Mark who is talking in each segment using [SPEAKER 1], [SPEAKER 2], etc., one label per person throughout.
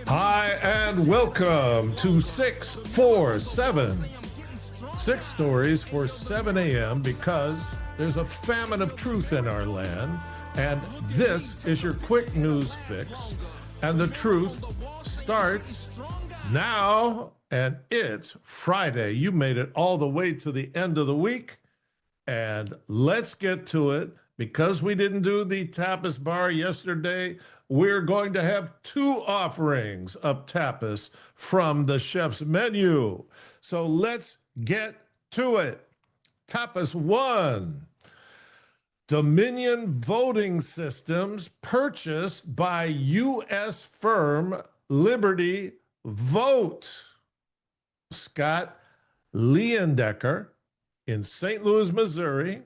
[SPEAKER 1] Hi, and welcome to 647. 6 stories for 7 a.m. because there's a famine of truth in our land. And this is your quick news fix. And the truth starts now. And it's Friday. You made it all the way to the end of the week. And let's get to it. Because we didn't do the tapas bar yesterday, we're going to have 2 offerings of tapas from the chef's menu. So let's get to it. Tapas 1. Dominion voting systems purchased by U.S. firm Liberty Vote. Scott Leyendecker in St. Louis, Missouri,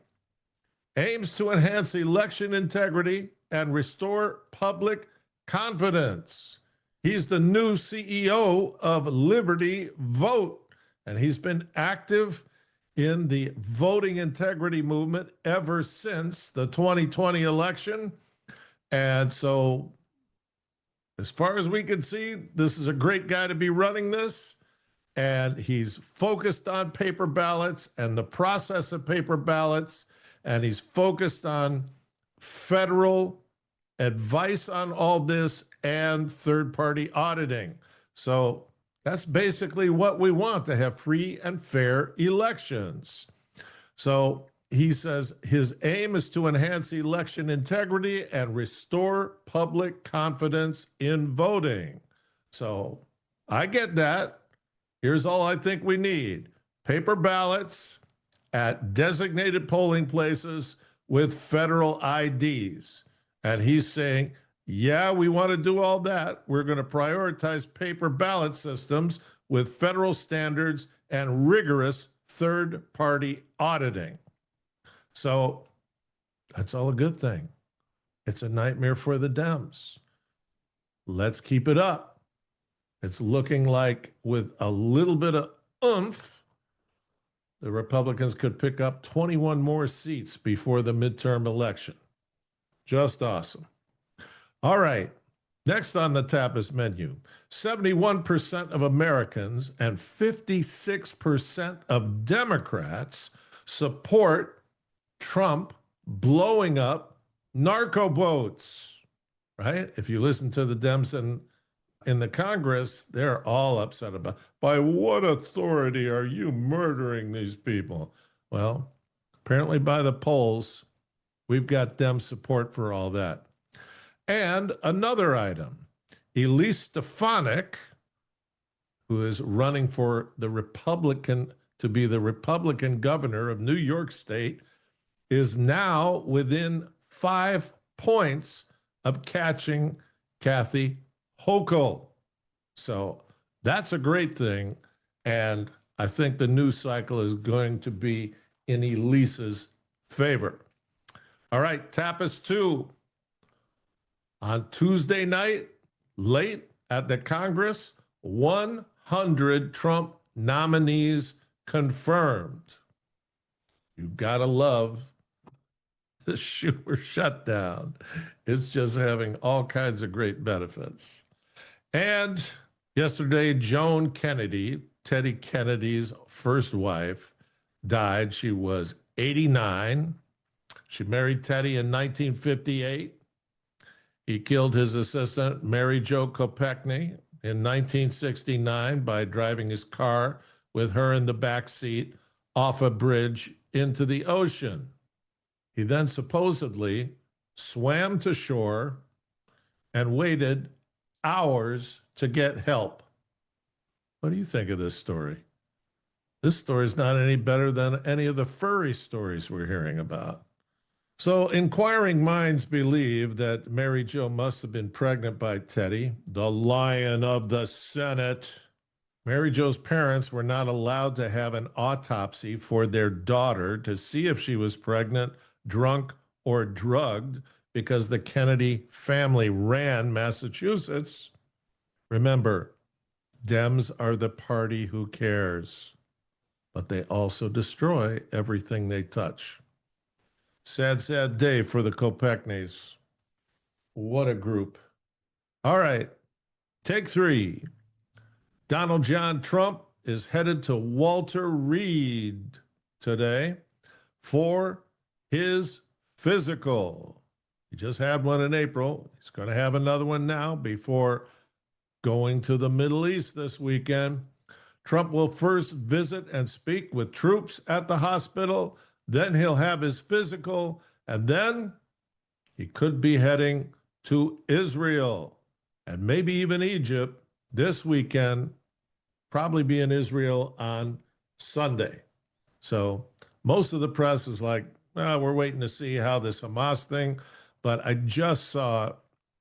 [SPEAKER 1] aims to enhance election integrity and restore public confidence. He's the new CEO of Liberty Vote, and he's been active in the voting integrity movement ever since the 2020 election. And so, as far as we can see, this is a great guy to be running this. And he's focused on paper ballots and the process of paper ballots. And he's focused on federal advice on all this and third-party auditing. So that's basically what we want, to have free and fair elections. So he says his aim is to enhance election integrity and restore public confidence in voting. So I get that. Here's all I think we need: paper ballots at designated polling places with federal IDs. And he's saying, yeah, we want to do all that. We're going to prioritize paper ballot systems with federal standards and rigorous third-party auditing. So that's all a good thing. It's a nightmare for the Dems. Let's keep it up. It's looking like with a little bit of oomph, the Republicans could pick up 21 more seats before the midterm election. Just awesome. All right. Next on the tapas menu, 71% of Americans and 56% of Democrats support Trump blowing up narco boats, right? If you listen to the Dems in the Congress, they're all upset about, by what authority are you murdering these people? Well, apparently by the polls, we've got Dem support for all that. And another item, Elise Stefanik, who is running for the Republican, to be the Republican governor of New York State, is now within 5 points of catching Kathy Hochul. So that's a great thing. And I think the news cycle is going to be in Elise's favor. All right, Tapas 2. On Tuesday night, late at the Congress, 100 Trump nominees confirmed. You gotta love the Schumer shutdown. It's just having all kinds of great benefits. And yesterday, Joan Kennedy, Teddy Kennedy's first wife, died. She was 89. She married Teddy in 1958. He killed his assistant, Mary Jo Kopechne, in 1969 by driving his car with her in the back seat off a bridge into the ocean. He then supposedly swam to shore and waited hours to get help. What do you think of this story? This story is not any better than any of the furry stories we're hearing about. So inquiring minds believe that Mary Jo must have been pregnant by Teddy, the Lion of the Senate. Mary Jo's parents were not allowed to have an autopsy for their daughter to see if she was pregnant, drunk, or drugged because the Kennedy family ran Massachusetts. Remember, Dems are the party who cares, but they also destroy everything they touch. Sad, sad day for the Kopechnes. What a group. All right. Take 3. Donald John Trump is headed to Walter Reed today for his physical. He just had one in April. He's going to have another one now before going to the Middle East this weekend. Trump will first visit and speak with troops at the hospital. Then he'll have his physical, and then he could be heading to Israel and maybe even Egypt this weekend, probably be in Israel on Sunday. So most of the press is like, we're waiting to see how this Hamas thing, but I just saw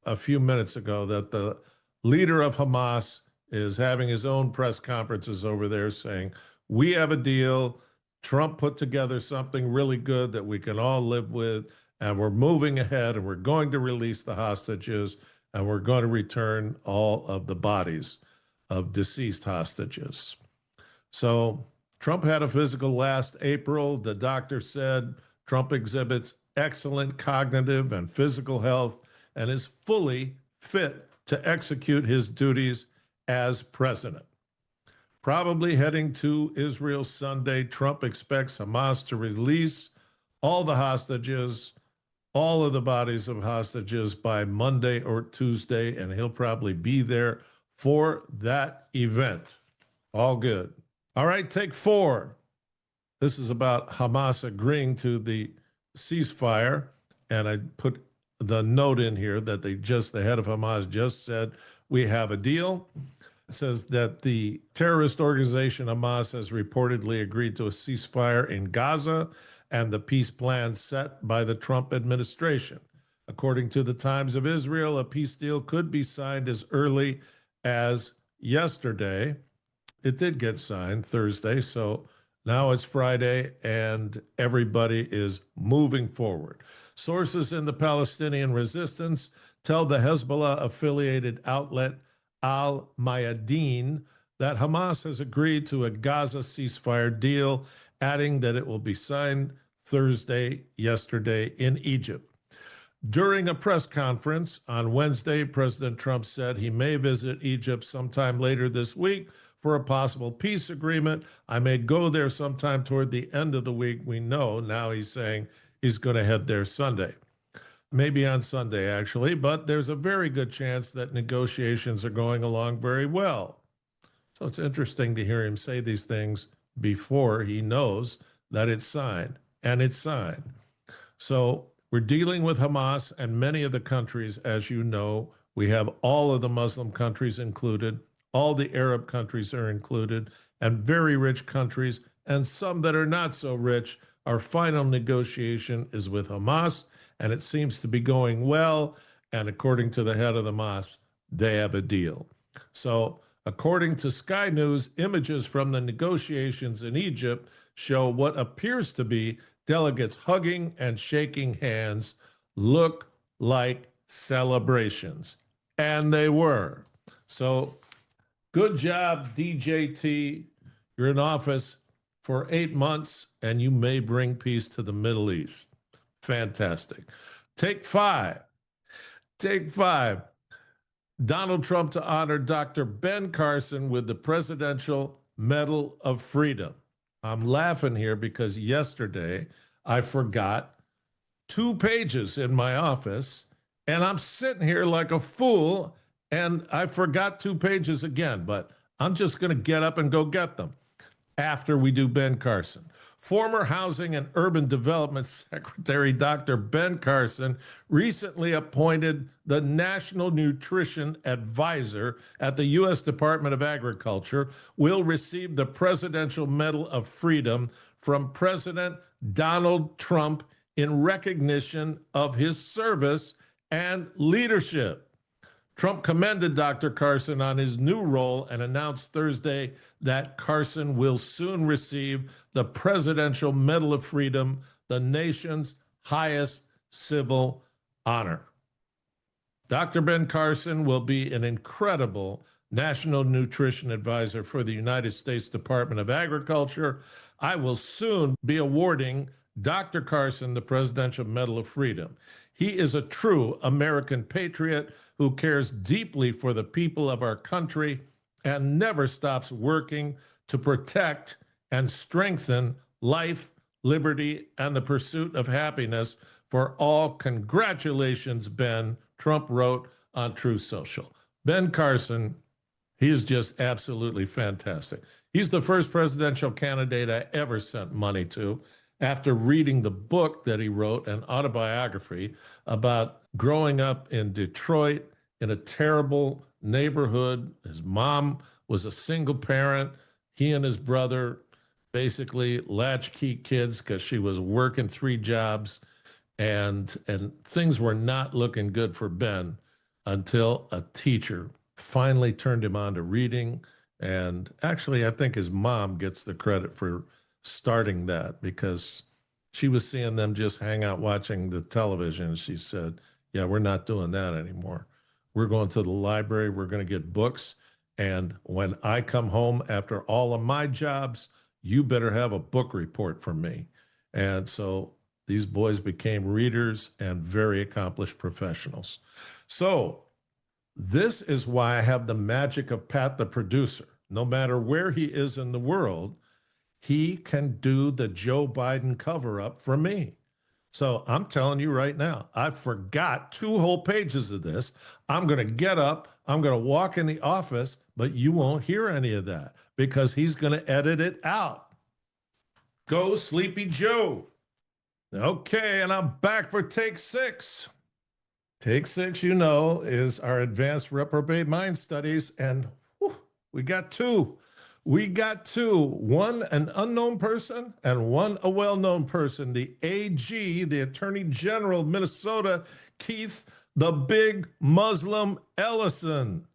[SPEAKER 1] a few minutes ago that the leader of Hamas is having his own press conferences over there saying, we have a deal. Trump put together something really good that we can all live with, and we're moving ahead, and we're going to release the hostages, and we're going to return all of the bodies of deceased hostages. So Trump had a physical last April. The doctor said Trump exhibits excellent cognitive and physical health and is fully fit to execute his duties as president. Probably heading to Israel Sunday, Trump expects Hamas to release all the hostages, all of the bodies of hostages by Monday or Tuesday, and he'll probably be there for that event. All good. All right, take 4. This is about Hamas agreeing to the ceasefire, and I put the note in here that the head of Hamas just said, we have a deal. It says that the terrorist organization Hamas has reportedly agreed to a ceasefire in Gaza and the peace plan set by the Trump administration. According to the Times of Israel, a peace deal could be signed as early as yesterday. It did get signed Thursday, so now it's Friday and everybody is moving forward. Sources in the Palestinian resistance tell the Hezbollah-affiliated outlet Al Mayadeen that Hamas has agreed to a Gaza ceasefire deal, adding that it will be signed yesterday in Egypt. During a press conference on Wednesday, President Trump said he may visit Egypt sometime later this week for a possible peace agreement. I may go there sometime toward the end of the week. We know now he's saying he's going to head there Sunday. Maybe on Sunday, actually, but there's a very good chance that negotiations are going along very well. So it's interesting to hear him say these things before he knows that it's signed, and it's signed. So we're dealing with Hamas and many of the countries, as you know. We have all of the Muslim countries included, all the Arab countries are included, and very rich countries, and some that are not so rich. Our final negotiation is with Hamas, and it seems to be going well. And according to the head of the Hamas, they have a deal. So according to Sky News, images from the negotiations in Egypt show what appears to be delegates hugging and shaking hands, look like celebrations. And they were. So good job, DJT. You're in office for 8 months, and you may bring peace to the Middle East. Fantastic. Take 5. Take 5. Donald Trump to honor Dr. Ben Carson with the Presidential Medal of Freedom. I'm laughing here because yesterday I forgot 2 pages in my office, and I'm sitting here like a fool, and I forgot 2 pages again, but I'm just going to get up and go get them after we do Ben Carson. Former Housing and Urban Development Secretary Dr. Ben Carson recently appointed the National Nutrition Advisor at the U.S. Department of Agriculture, will receive the Presidential Medal of Freedom from President Donald Trump in recognition of his service and leadership. Trump commended Dr. Carson on his new role and announced Thursday that Carson will soon receive the Presidential Medal of Freedom, the nation's highest civil honor. Dr. Ben Carson will be an incredible National Nutrition Advisor for the United States Department of Agriculture. I will soon be awarding Dr. Carson the Presidential Medal of Freedom. He is a true American patriot who cares deeply for the people of our country and never stops working to protect and strengthen life, liberty, and the pursuit of happiness for all. Congratulations, Ben, Trump wrote on Truth Social. Ben Carson, he is just absolutely fantastic. He's the first presidential candidate I ever sent money to after reading the book that he wrote, an autobiography about growing up in Detroit in a terrible neighborhood. His mom was a single parent. He and his brother basically latchkey kids because she was working 3 jobs, and things were not looking good for Ben until a teacher finally turned him on to reading. And actually, I think his mom gets the credit for starting that, because she was seeing them just hang out watching the television. And she said, yeah, we're not doing that anymore. We're going to the library. We're going to get books. And when I come home after all of my jobs, you better have a book report from me. And so these boys became readers and very accomplished professionals. So this is why I have the magic of Pat, the producer. No matter where he is in the world, he can do the Joe Biden cover-up for me. So I'm telling you right now, I forgot 2 whole pages of this. I'm going to get up, I'm going to walk in the office, but you won't hear any of that because he's going to edit it out. Go, Sleepy Joe. Okay, and I'm back for take 6. Take 6, you know, is our advanced reprobate mind studies, and we got 2. We got 2, one an unknown person and one a well-known person. The AG, the Attorney General of Minnesota, Keith, the big Muslim Ellison.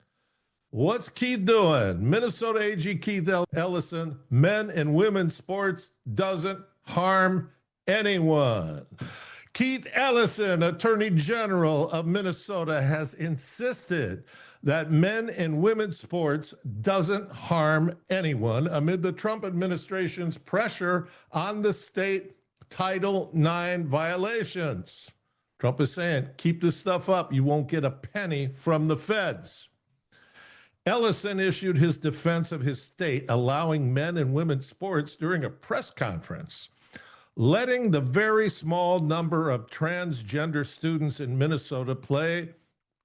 [SPEAKER 1] What's Keith doing? Minnesota AG Keith Ellison, men and women's sports doesn't harm anyone. Keith Ellison, Attorney General of Minnesota, has insisted that men and women's sports doesn't harm anyone amid the Trump administration's pressure on the state Title IX violations. Trump is saying, keep this stuff up. You won't get a penny from the feds. Ellison issued his defense of his state allowing men and women's sports during a press conference. Letting the very small number of transgender students in Minnesota play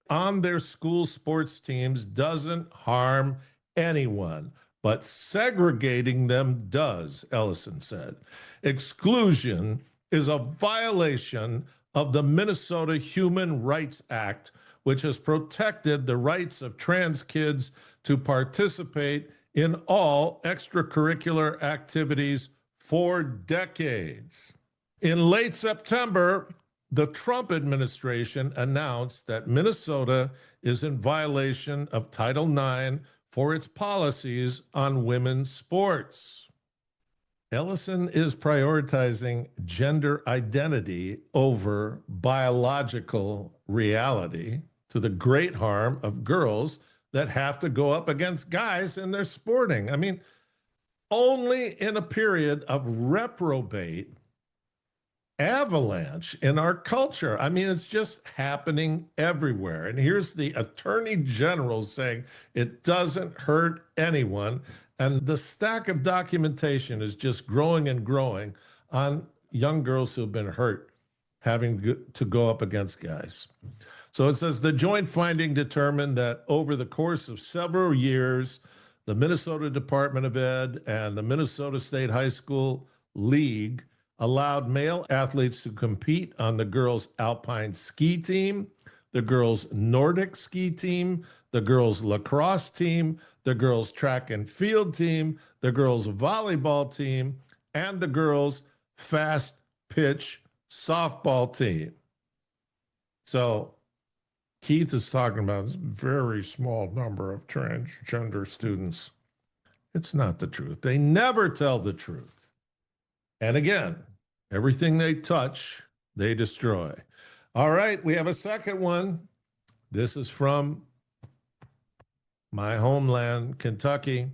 [SPEAKER 1] on their school sports teams doesn't harm anyone, but segregating them does, Ellison said. Exclusion is a violation of the Minnesota Human Rights Act, which has protected the rights of trans kids to participate in all extracurricular activities for decades. In late September, the Trump administration announced that Minnesota is in violation of Title IX for its policies on women's sports. Ellison is prioritizing gender identity over biological reality to the great harm of girls that have to go up against guys in their sporting. I mean, only in a period of reprobate avalanche in our culture. I mean, it's just happening everywhere. And here's the Attorney General saying it doesn't hurt anyone. And the stack of documentation is just growing and growing on young girls who have been hurt having to go up against guys. So it says the joint finding determined that over the course of several years, the Minnesota Department of Ed and the Minnesota State High School League allowed male athletes to compete on the girls' alpine ski team, the girls' Nordic ski team, the girls' lacrosse team, the girls' track and field team, the girls' volleyball team, and the girls' fast pitch softball team. So Keith is talking about a very small number of transgender students. It's not the truth. They never tell the truth. And again, everything they touch, they destroy. All right, we have a second one. This is from my homeland, Kentucky.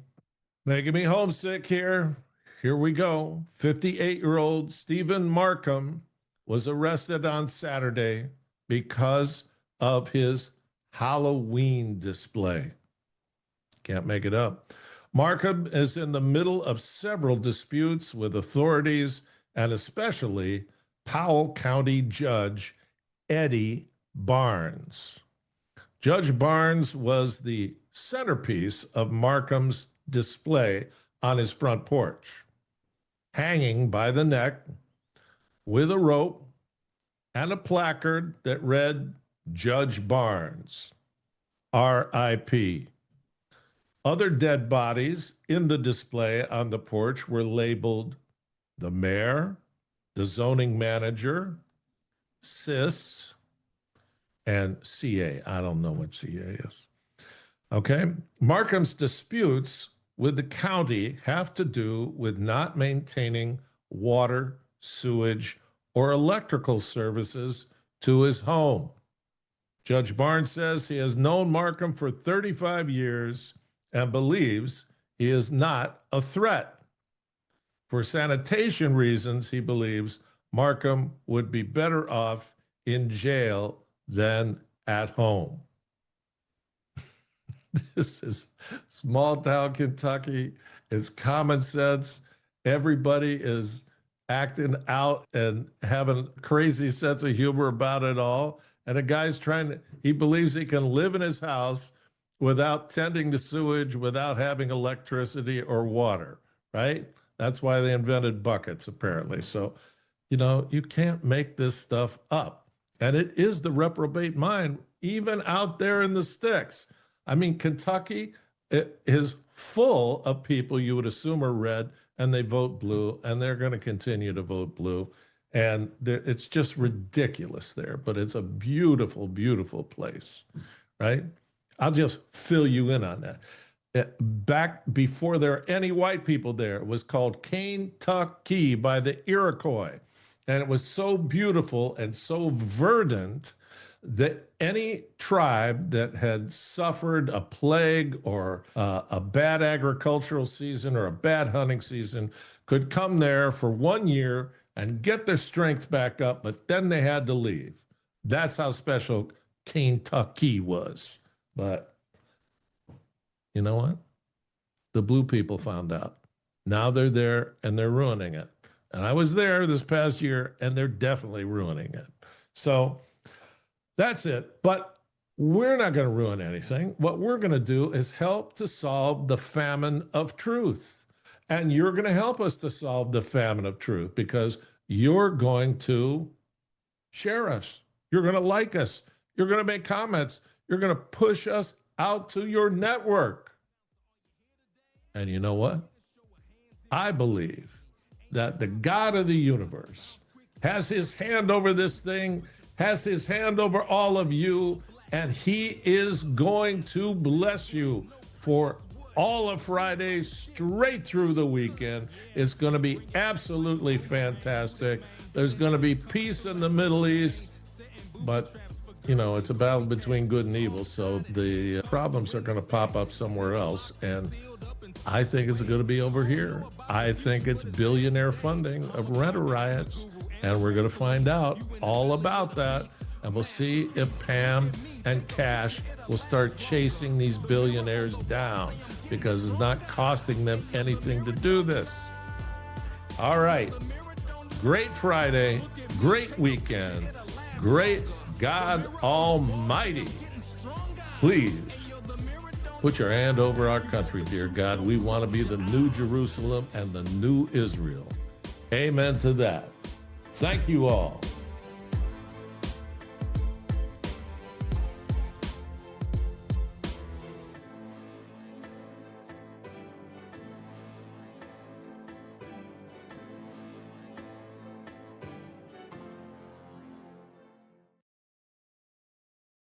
[SPEAKER 1] Making me homesick here. Here we go. 58-year-old Stephen Markham was arrested on Saturday because of his Halloween display. Can't make it up. Markham is in the middle of several disputes with authorities and especially Powell County Judge Eddie Barnes. Judge Barnes was the centerpiece of Markham's display on his front porch, hanging by the neck with a rope and a placard that read, Judge Barnes, R.I.P. Other dead bodies in the display on the porch were labeled the mayor, the zoning manager, CIS, and CA. I don't know what CA is. Okay. Markham's disputes with the county have to do with not maintaining water, sewage, or electrical services to his home. Judge Barnes says he has known Markham for 35 years and believes he is not a threat. For sanitation reasons, he believes Markham would be better off in jail than at home. This is small town Kentucky. It's common sense. Everybody is acting out and having a crazy sense of humor about it all. And a guy's he believes he can live in his house without tending to sewage, without having electricity or water, right? That's why they invented buckets, apparently. So, you can't make this stuff up. And it is the reprobate mind, even out there in the sticks. I mean, Kentucky is full of people you would assume are red, and they vote blue, and they're going to continue to vote blue. And it's just ridiculous there, but it's a beautiful, beautiful place, right? I'll just fill you in on that. Back before there were any white people there, it was called Kentucky by the Iroquois. And it was so beautiful and so verdant that any tribe that had suffered a plague or a bad agricultural season or a bad hunting season could come there for 1 year and get their strength back up, but then they had to leave. That's how special Kentucky was. But you know what? The blue people found out. Now they're there and they're ruining it. And I was there this past year and they're definitely ruining it. So that's it. But we're not going to ruin anything. What we're going to do is help to solve the famine of truth. And you're going to help us to solve the famine of truth because you're going to share us. You're going to like us. You're going to make comments. You're going to push us out to your network. And you know what? I believe that the God of the universe has his hand over this thing, has his hand over all of you, and he is going to bless you for all of Friday, straight through the weekend. It's going to be absolutely fantastic. There's going to be peace in the Middle East, but it's a battle between good and evil, so the problems are going to pop up somewhere else, and I think it's going to be over here. I think it's billionaire funding of renter riots, and we're going to find out all about that, and we'll see if Pam and Cash will start chasing these billionaires down because it's not costing them anything to do this. All right. Great Friday, great weekend, great God Almighty. Please put your hand over our country, dear God. We want to be the new Jerusalem and the new Israel. Amen to that. Thank you all.